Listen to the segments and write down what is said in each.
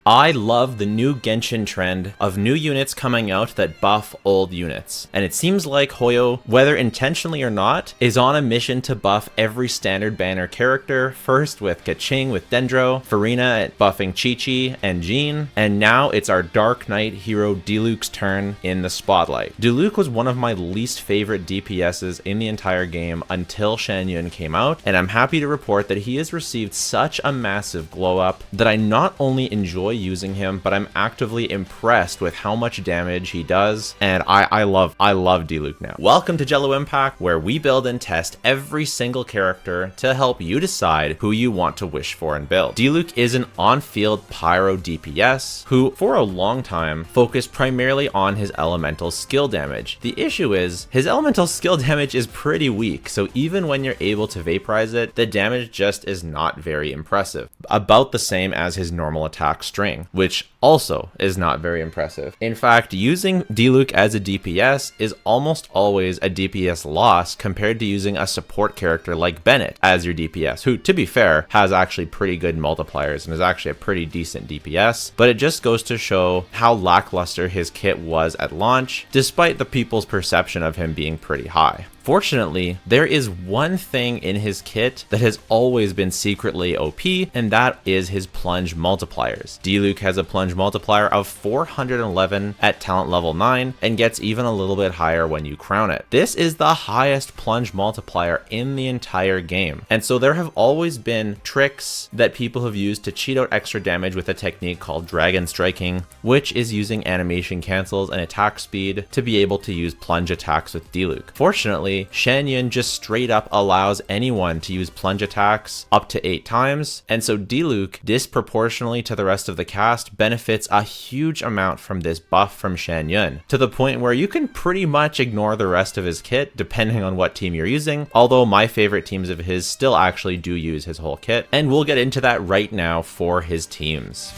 I love the new Genshin trend of new units coming out that buff old units. And it seems like Hoyo, whether intentionally or not, is on a mission to buff every standard banner character, first with Kaching with Dendro, Farina buffing Chi-Chi and Jean, and now it's our Dark Knight hero Diluc's turn in the spotlight. Diluc was one of my least favorite DPSs in the entire game until Shan Yun came out, and I'm happy to report that he has received such a massive glow up that I not only enjoy using him, but I'm actively impressed with how much damage he does, and I love Diluc now. Welcome to Jello Impact, where we build and test every single character to help you decide who you want to wish for and build. Diluc is an on-field pyro DPS who, for a long time, focused primarily on his elemental skill damage. The issue is, his elemental skill damage is pretty weak, so even when you're able to vaporize it, the damage just is not very impressive. About the same as his normal attack string, which also is not very impressive. In fact, using Diluc as a DPS is almost always a DPS loss compared to using a support character like Bennett as your DPS, who, to be fair, has actually pretty good multipliers and is actually a pretty decent DPS, but it just goes to show how lackluster his kit was at launch, despite the people's perception of him being pretty high. Fortunately, there is one thing in his kit that has always been secretly OP, and that is his plunge multipliers. Diluc has a plunge multiplier of 411 at talent level 9 and gets even a little bit higher when you crown it. This is the highest plunge multiplier in the entire game, and so there have always been tricks that people have used to cheat out extra damage with a technique called dragon striking, which is using animation cancels and attack speed to be able to use plunge attacks with Diluc. Fortunately, Shan Yun just straight up allows anyone to use plunge attacks up to 8 times, and so Diluc, disproportionately to the rest of the cast, benefits a huge amount from this buff from Shan Yun, to the point where you can pretty much ignore the rest of his kit depending on what team you're using, although my favorite teams of his still actually do use his whole kit, and we'll get into that right now for his teams.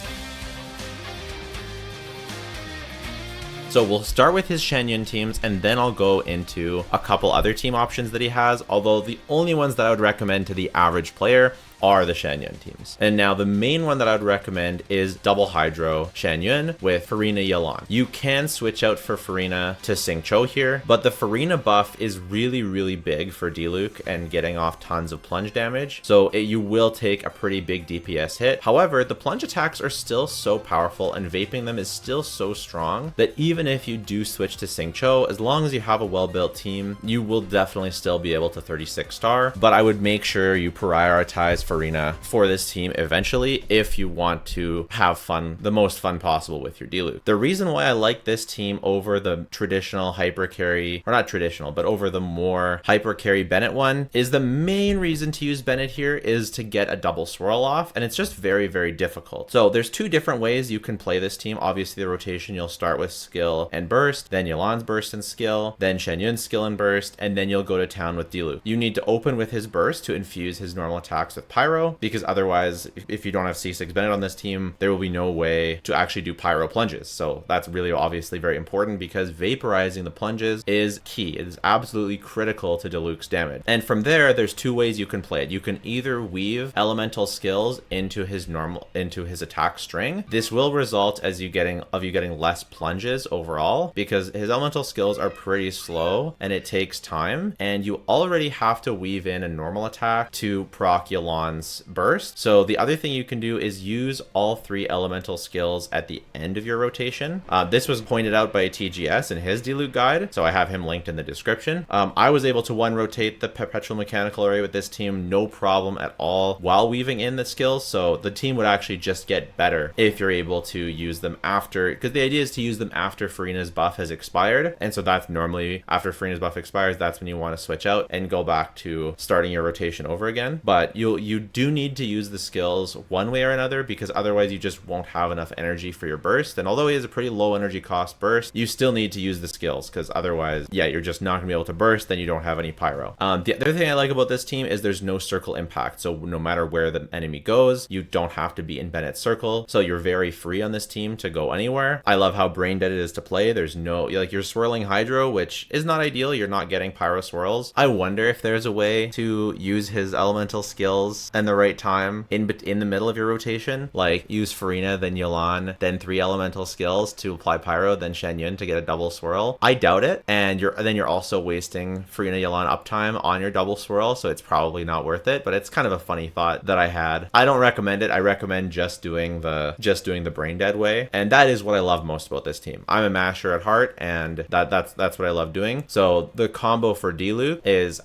So we'll start with his Shan Yun teams, and then I'll go into a couple other team options that he has, although the only ones that I would recommend to the average player are the Shan Yun teams. And now the main one that I would recommend is Double Hydro Shan Yun with Farina Yelan. You can switch out for Farina to Xingqiu here, but the Farina buff is really big for Diluc and getting off tons of plunge damage, so you will take a pretty big DPS hit. However, the plunge attacks are still so powerful and vaping them is still so strong that even if you do switch to Xingqiu, as long as you have a well-built team, you will definitely still be able to 36 star, but I would make sure you prioritize Farina for this team eventually if you want to have fun, the most fun possible with your Diluc. The reason why I like this team over the traditional hyper carry, or not traditional, but over the more hyper carry Bennett one, is the main reason to use Bennett here is to get a double swirl off, and it's just very difficult. So there's two different ways you can play this team. Obviously the rotation, you'll start with skill and burst, then Yelan's burst and skill, then Shan Yun's skill and burst, and then you'll go to town with Diluc. You need to open with his burst to infuse his normal attacks with pyro, because otherwise, if you don't have C6 Bennett on this team, there will be no way to actually do pyro plunges. So that's really obviously very important, because vaporizing the plunges is key. It is absolutely critical to Diluc's damage. And from there, there's two ways you can play it. You can either weave elemental skills into his attack string. This will result as you getting less plunges overall, because his elemental skills are pretty slow and it takes time, and you already have to weave in a normal attack to proc Yelan's burst. So the other thing you can do is use all 3 elemental skills at the end of your rotation. This was pointed out by a TGS in his Diluc guide, so I have him linked in the description. I was able to rotate the perpetual mechanical array with this team no problem at all while weaving in the skills, so the team would actually just get better if you're able to use them after, because the idea is to use them after Farina's buff has expired, and so that's normally after Farina's buff expires, that's when you want to switch out and go back to starting your rotation over again. But you do need to use the skills one way or another, because otherwise you just won't have enough energy for your burst. And although he has a pretty low energy cost burst, you still need to use the skills, because otherwise, yeah, you're just not gonna be able to burst, then you don't have any pyro. The other thing I like about this team is there's no circle impact, so no matter where the enemy goes, you don't have to be in Bennett's circle, so you're very free on this team to go anywhere. I love how brain dead it is to play. There's no, like, you're swirling hydro, which is not ideal. You're not getting pyro swirls. I wonder if there's a way to use his elemental skills place and the right time in the middle of your rotation. Like use Farina, then Yelan, then 3 elemental skills to apply Pyro, then Shen Yun to get a double swirl. I doubt it. And you're also wasting Farina Yelan uptime on your double swirl, so it's probably not worth it. But it's kind of a funny thought that I had. I don't recommend it. I recommend just doing the brain dead way, and that is what I love most about this team. I'm a masher at heart, and that's what I love doing. So the combo for Diluc is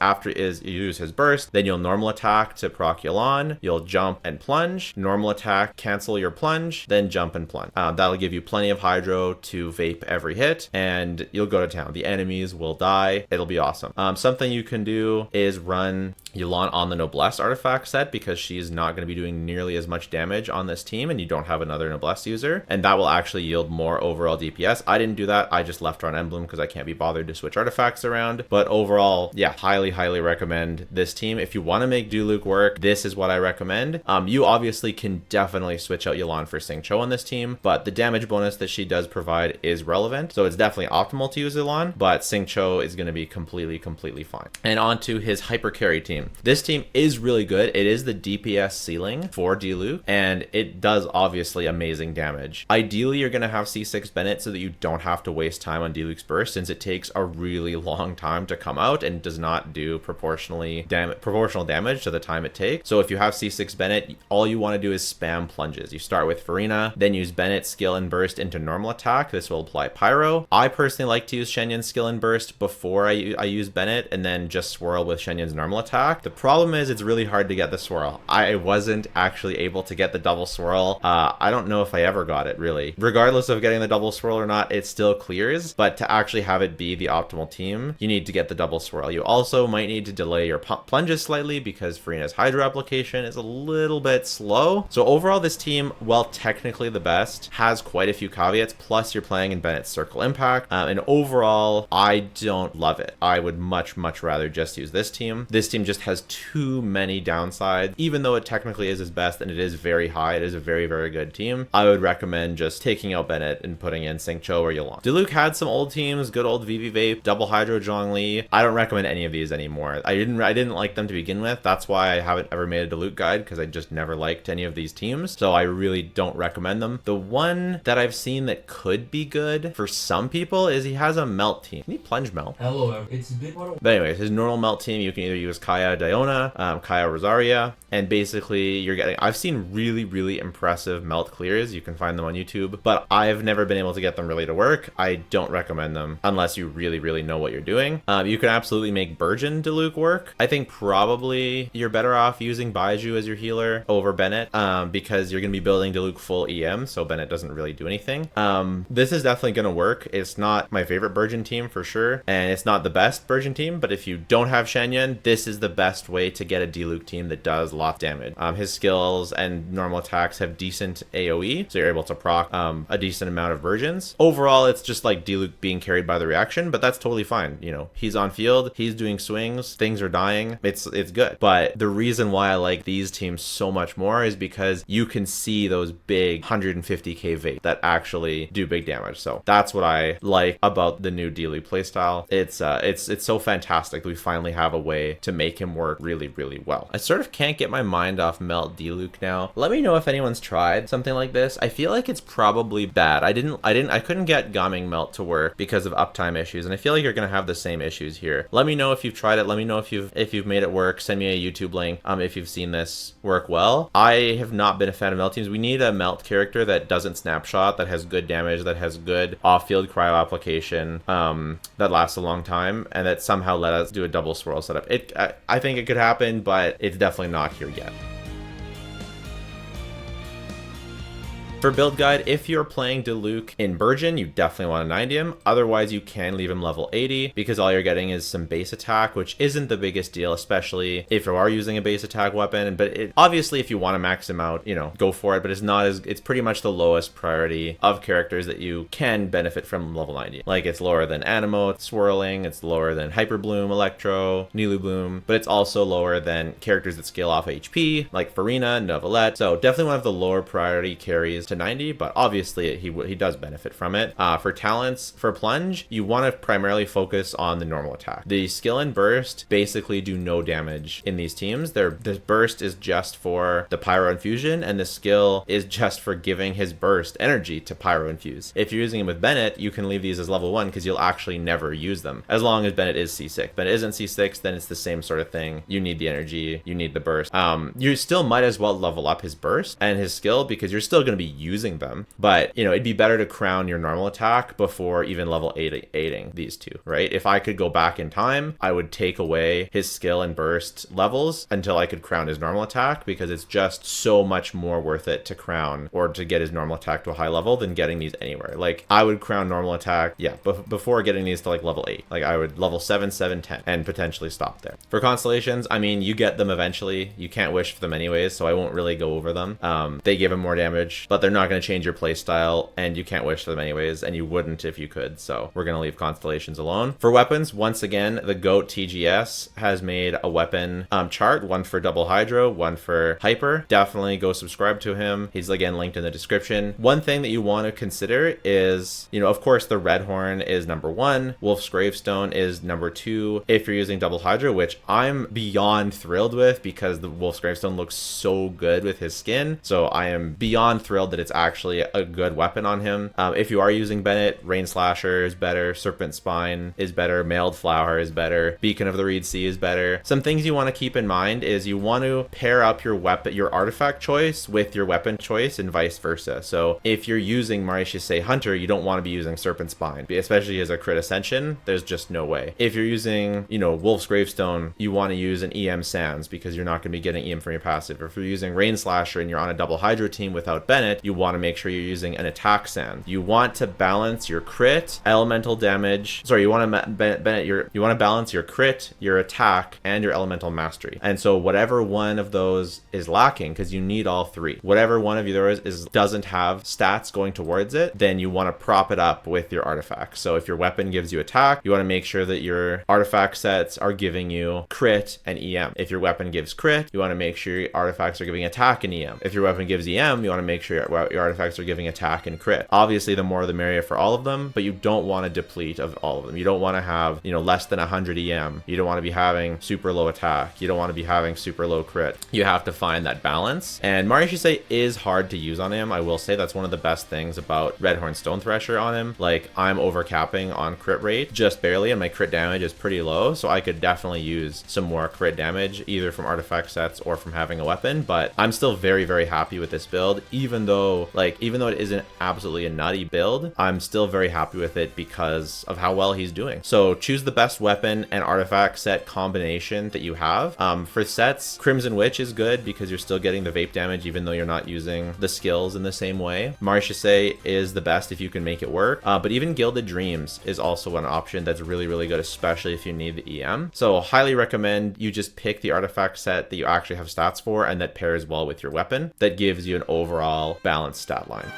you use his burst, then you'll normal attack to proc Yelan, you'll jump and plunge, normal attack, cancel your plunge, then jump and plunge. That'll give you plenty of hydro to vape every hit, and you'll go to town. The enemies will die. It'll be awesome. Something you can do is run Yelan on the Noblesse artifact set, because she's not going to be doing nearly as much damage on this team and you don't have another Noblesse user, and that will actually yield more overall DPS. I didn't do that. I just left her on Emblem because I can't be bothered to switch artifacts around. But overall, yeah, highly recommend this team. If you want to make Diluc work, this is what I recommend. You obviously can definitely switch out Yelan for Xingqiu on this team, but the damage bonus that she does provide is relevant, so it's definitely optimal to use Yelan, but Xingqiu is going to be completely fine. And on to his hyper carry team. This team is really good. It is the DPS ceiling for Diluc, and it does obviously amazing damage. Ideally, you're going to have C6 Bennett so that you don't have to waste time on Diluc's burst, since it takes a really long time to come out and does not do proportional damage to the time it takes. So if you have C6 Bennett, all you want to do is spam plunges. You start with Farina, then use Bennett's skill and burst into normal attack. This will apply Pyro. I personally like to use Shen Yun's skill and burst before I use Bennett, and then just swirl with Shen Yun's normal attack. The problem is it's really hard to get the swirl. I wasn't actually able to get the double swirl. I don't know if I ever got it, really. Regardless of getting the double swirl or not, it still clears, but to actually have it be the optimal team, you need to get the double swirl. You also might need to delay your plunges slightly because Farina's hydro application is a little bit slow. So overall, this team, while technically the best, has quite a few caveats, plus you're playing in Bennett's Circle Impact, and overall, I don't love it. I would much rather just use this team. This team just has too many downsides. Even though it technically is his best and it is very high, it is a very good team, I would recommend just taking out Bennett and putting in Xingqiu or Yelan. Diluc had some old teams, good old VV Vape, Double Hydro Zhongli. I don't recommend any of these anymore. I didn't like them to begin with. That's why I haven't ever made a Diluc guide, because I just never liked any of these teams. So I really don't recommend them. The one that I've seen that could be good for some people is he has a melt team. Can he plunge melt? Hello, it's a bit more. But anyways, his normal melt team, you can either use Kaya Diona, Kaya Rosaria, and basically you're getting, I've seen really impressive melt clears. You can find them on YouTube, but I've never been able to get them really to work. I don't recommend them unless you really know what you're doing. You can absolutely make Burgeon Diluc work. I think probably you're better off using Baiju as your healer over Bennett, because you're going to be building Diluc full EM, so Bennett doesn't really do anything. This is definitely going to work. It's not my favorite Burgeon team for sure, and it's not the best Burgeon team, but if you don't have Shen Yun, this is the best way to get a Diluc team that does lots of damage. His skills and normal attacks have decent AoE, so you're able to proc a decent amount of versions. Overall, it's just like Diluc being carried by the reaction, but that's totally fine. You know, he's on field, he's doing swings, things are dying, it's good. But the reason why I like these teams so much more is because you can see those big 150k vape that actually do big damage. So that's what I like about the new Diluc playstyle. It's so fantastic that we finally have a way to make him work really well. I sort of can't get my mind off Melt Diluc now. Let me know if anyone's tried something like this. I feel like it's probably bad. I couldn't get Gaming Melt to work because of uptime issues, and I feel like you're gonna have the same issues here. Let me know if you've tried it. Let me know if you've made it work. Send me a YouTube link if you've seen this work well. I have not been a fan of melt teams. We need a melt character that doesn't snapshot, that has good damage, that has good off-field cryo application, that lasts a long time, and that somehow let us do a double swirl setup. I think it could happen, but it's definitely not here yet. For build guide, if you're playing Diluc in Burgeon, you definitely want to 90 him. Otherwise, you can leave him level 80 because all you're getting is some base attack, which isn't the biggest deal, especially if you are using a base attack weapon. But obviously, if you want to max him out, go for it. But it's pretty much the lowest priority of characters that you can benefit from level 90. Like, it's lower than Animo, Swirling, it's lower than Hyper Bloom, Electro, Nilou Bloom, but it's also lower than characters that scale off HP, like Farina, Novelette. So definitely one of the lower priority carries to 90, but obviously he does benefit from it. For talents, for plunge, you want to primarily focus on the normal attack. The skill and burst basically do no damage in these teams. The burst is just for the pyro infusion, and the skill is just for giving his burst energy to pyro infuse. If you're using him with Bennett, you can leave these as level 1 because you'll actually never use them as long as Bennett is C6. Bennett isn't C6, then it's the same sort of thing. You need the energy, you need the burst. You still might as well level up his burst and his skill because you're still going to be using them, but you know, it'd be better to crown your normal attack before even level 8ing these two, right? If I could go back in time, I would take away his skill and burst levels until I could crown his normal attack, because it's just so much more worth it to crown or to get his normal attack to a high level than getting these anywhere. Like I would crown normal attack, yeah, before getting these to like level 8. Like I would level 7, 7, 10 and potentially stop there. For constellations, I mean, you get them eventually. You can't wish for them anyways, so I won't really go over them. They give him more damage, but they're not going to change your playstyle, and you can't wish for them anyways, and you wouldn't if you could, so we're going to leave constellations alone. For weapons, once again, the GOAT TGS has made a weapon chart, one for double hydro, one for hyper. Definitely go subscribe to him. He's again linked in the description. One thing that you want to consider is, you know, of course the red horn is number 1, Wolf's Gravestone is number 2 if you're using double hydro, which I'm beyond thrilled with because the Wolf's Gravestone looks so good with his skin, so I am beyond thrilled that it's actually a good weapon on him. If you are using Bennett, Rain Slasher is better, Serpent Spine is better, Mailed Flower is better, Beacon of the Reed Sea is better. Some things you want to keep in mind is you want to pair up your weapon, your artifact choice with your weapon choice and vice versa. So if you're using Marishisei Hunter, you don't want to be using Serpent Spine, especially as a crit ascension. There's just no way. If you're using, you know, Wolf's Gravestone, you want to use an EM Sands because you're not going to be getting EM from your passive. If you're using Rain Slasher and you're on a double hydro team without Bennett, you want to make sure you're using an attack sand. You want to balance your crit, elemental damage. Sorry, you want to balance your crit, your attack, and your elemental mastery. And so whatever one of those is lacking, because you need all three, whatever one of yours doesn't have stats going towards it, then you want to prop it up with your artifacts. So if your weapon gives you attack, you want to make sure that your artifact sets are giving you crit and EM. If your weapon gives crit, you want to make sure your artifacts are giving attack and EM. If your weapon gives EM, you want to make sure your artifacts are giving attack and crit. Obviously, the more the merrier for all of them, but you don't want to deplete of all of them. You don't want to have, you know, less than 100 EM. You don't want to be having super low attack. You don't want to be having super low crit. You have to find that balance. And Marishisei is hard to use on him. I will say that's one of the best things about Redhorn Stone Thresher on him. Like, I'm overcapping on crit rate just barely, and my crit damage is pretty low, so I could definitely use some more crit damage either from artifact sets or from having a weapon. But I'm still very, very happy with this build, even though it isn't absolutely a nutty build, I'm still very happy with it because of how well he's doing. So choose the best weapon and artifact set combination that you have. For sets, Crimson Witch is good because you're still getting the vape damage even though you're not using the skills in the same way. Marishisei is the best if you can make it work, but even Gilded Dreams is also an option that's really, really good, especially if you need the EM. So highly recommend you just pick the artifact set that you actually have stats for and that pairs well with your weapon. That gives you an overall balanced stat line.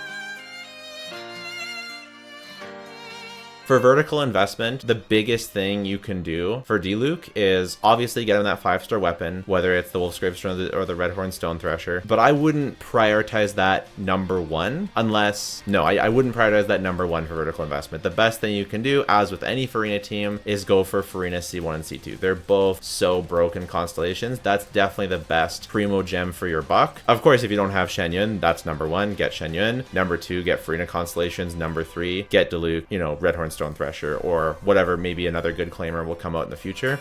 For vertical investment, the biggest thing you can do for Diluc is obviously get him that 5-star weapon, whether it's the Wolf's Gravestone or the Redhorn Stone Thresher. But I wouldn't prioritize that number 1 unless... No, I wouldn't prioritize that number 1 for vertical investment. The best thing you can do, as with any Farina team, is go for Farina C1 and C2. They're both so broken constellations. That's definitely the best primo gem for your buck. Of course, if you don't have Shenyun, that's number 1, get Shenyun. Number 2, get Farina constellations. Number 3, get Diluc, you know, Redhorn Stone Thresher, or whatever, maybe another good claimer will come out in the future.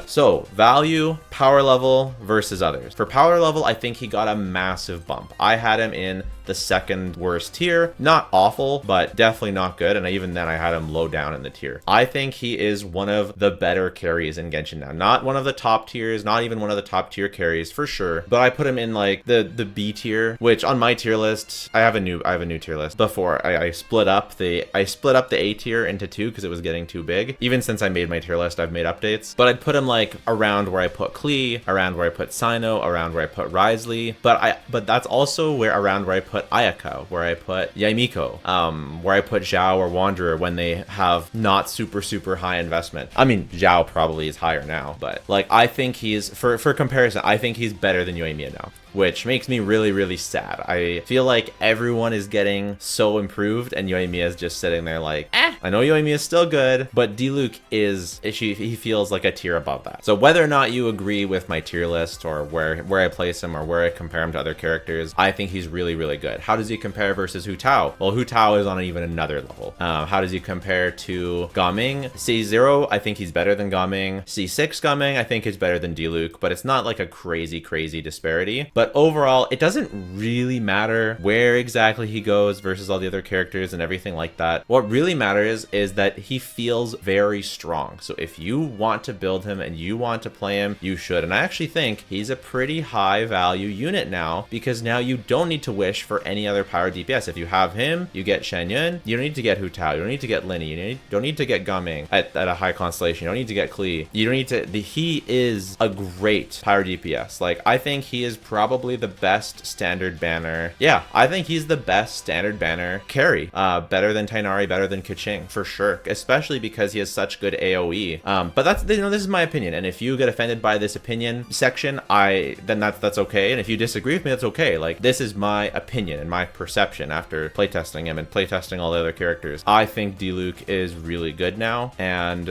So value, power level versus others. For power level, I think he got a massive bump. I had him in the second worst tier. Not awful, but definitely not good. And even then I had him low down in the tier. I think he is one of the better carries in Genshin now. Not one of the top tiers, not even one of the top tier carries for sure. But I put him in like the B tier, which on my tier list, I have a new tier list. Before I split up the A tier into 2 because it was getting too big. Even since I made my tier list, I've made updates. But I'd put him like around where I put Klee, around where I put Sino, around where I put Risley. But that's also around where I put put Ayaka, where I put Yaimiko, where I put Zhao or Wanderer when they have not super high investment. I mean, Zhao probably is higher now, but like I think he's, for comparison, I think he's better than Yoimiya now, which makes me really sad. I feel like everyone is getting so improved and Yoimiya is just sitting there like, I know Yoimiya is still good, but Diluc is, he feels like a tier above that. So whether or not you agree with my tier list or where I place him or where I compare him to other characters, I think he's really good. How does he compare versus Hu Tao? Well, Hu Tao is on even another level. How does he compare to Gaming? C0, I think he's better than Gaming. C6 Gaming, I think is better than Diluc, but it's not like a crazy disparity. But overall, it doesn't really matter where exactly he goes versus all the other characters and everything like that. What really matters is that he feels very strong. So if you want to build him and you want to play him, you should. And I actually think he's a pretty high value unit now, because now you don't need to wish for any other power DPS. If you have him, you get Shen Yun. You don't need to get Hu Tao. You don't need to get Linny. You don't need to get Gaming at a high constellation. You don't need to get Klee. You don't need to. He is a great power DPS. Like, I think he is probably the best standard banner. Yeah, I think he's the best standard banner carry. Better than Tainari, better than Keqing for sure, especially because he has such good AoE. But that's, this is my opinion, and if you get offended by this opinion section, then that's okay. And if you disagree with me, that's okay. Like, this is my opinion and my perception after playtesting him and playtesting all the other characters. I think Diluc is really good now, and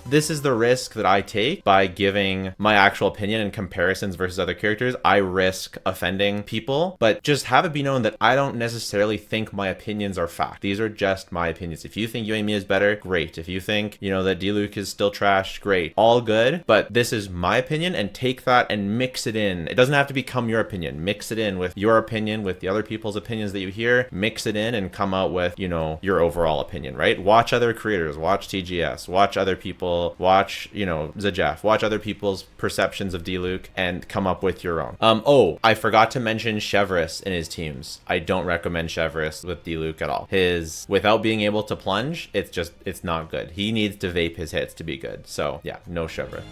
this is the risk that I take by giving my actual opinion and comparisons versus other characters. I risk offending people, but just have it be known that I don't necessarily think my opinions are fact. These are just my opinions. If you think Yoimiya is better, great. If you think, that Diluc is still trash, great. All good, but this is my opinion, and take that and mix it in. It doesn't have to become your opinion. Mix it in with your opinion, with the other people's opinions that you hear. Mix it in and come out with, your overall opinion, right? Watch other creators, watch TGS, watch other people, watch, Zajaf, watch other people's perceptions of Diluc and come up with your own. Oh, I forgot to mention Chevreus in his teams. I don't recommend Chevreus with Diluc at all. Without being able to plunge, it's not good. He needs to vape his hits to be good. So yeah, no Chevreus.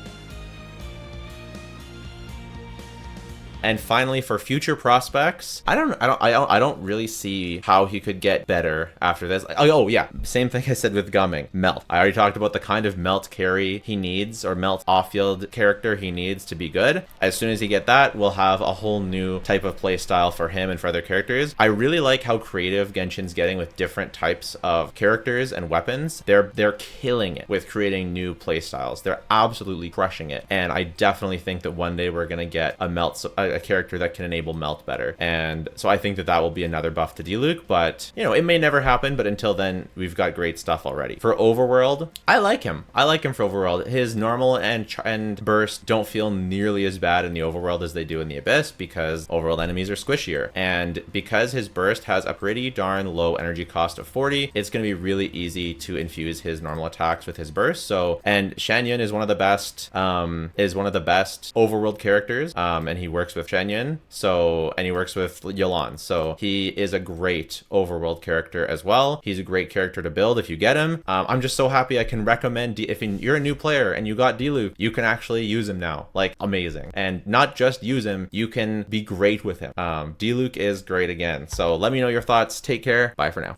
And finally, for future prospects, I don't really see how he could get better after this. Oh yeah, same thing I said with Gaming. Melt. I already talked about the kind of melt carry he needs, or melt off-field character he needs to be good. As soon as he get that, we'll have a whole new type of play style for him and for other characters. I really like how creative Genshin's getting with different types of characters and weapons. They're killing it with creating new play styles. They're absolutely crushing it. And I definitely think that one day we're gonna get a character that can enable melt better, and so I think that will be another buff to Diluc, but it may never happen. But until then, we've got great stuff already. For Overworld, I like him for Overworld. His normal and burst don't feel nearly as bad in the Overworld as they do in the Abyss, because Overworld enemies are squishier, and because his burst has a pretty darn low energy cost of 40, it's going to be really easy to infuse his normal attacks with his burst. So, and Shen Yun is one of the best Overworld characters, and he works with Shen Yun, and he works with Yolan, so he is a great Overworld character as well. He's a great character to build if you get him. I'm just so happy I can recommend, if you're a new player and you got Diluc, you can actually use him now. Like, amazing. And not just use him, you can be great with him. Diluc is great again. So let me know your thoughts. Take care. Bye for now.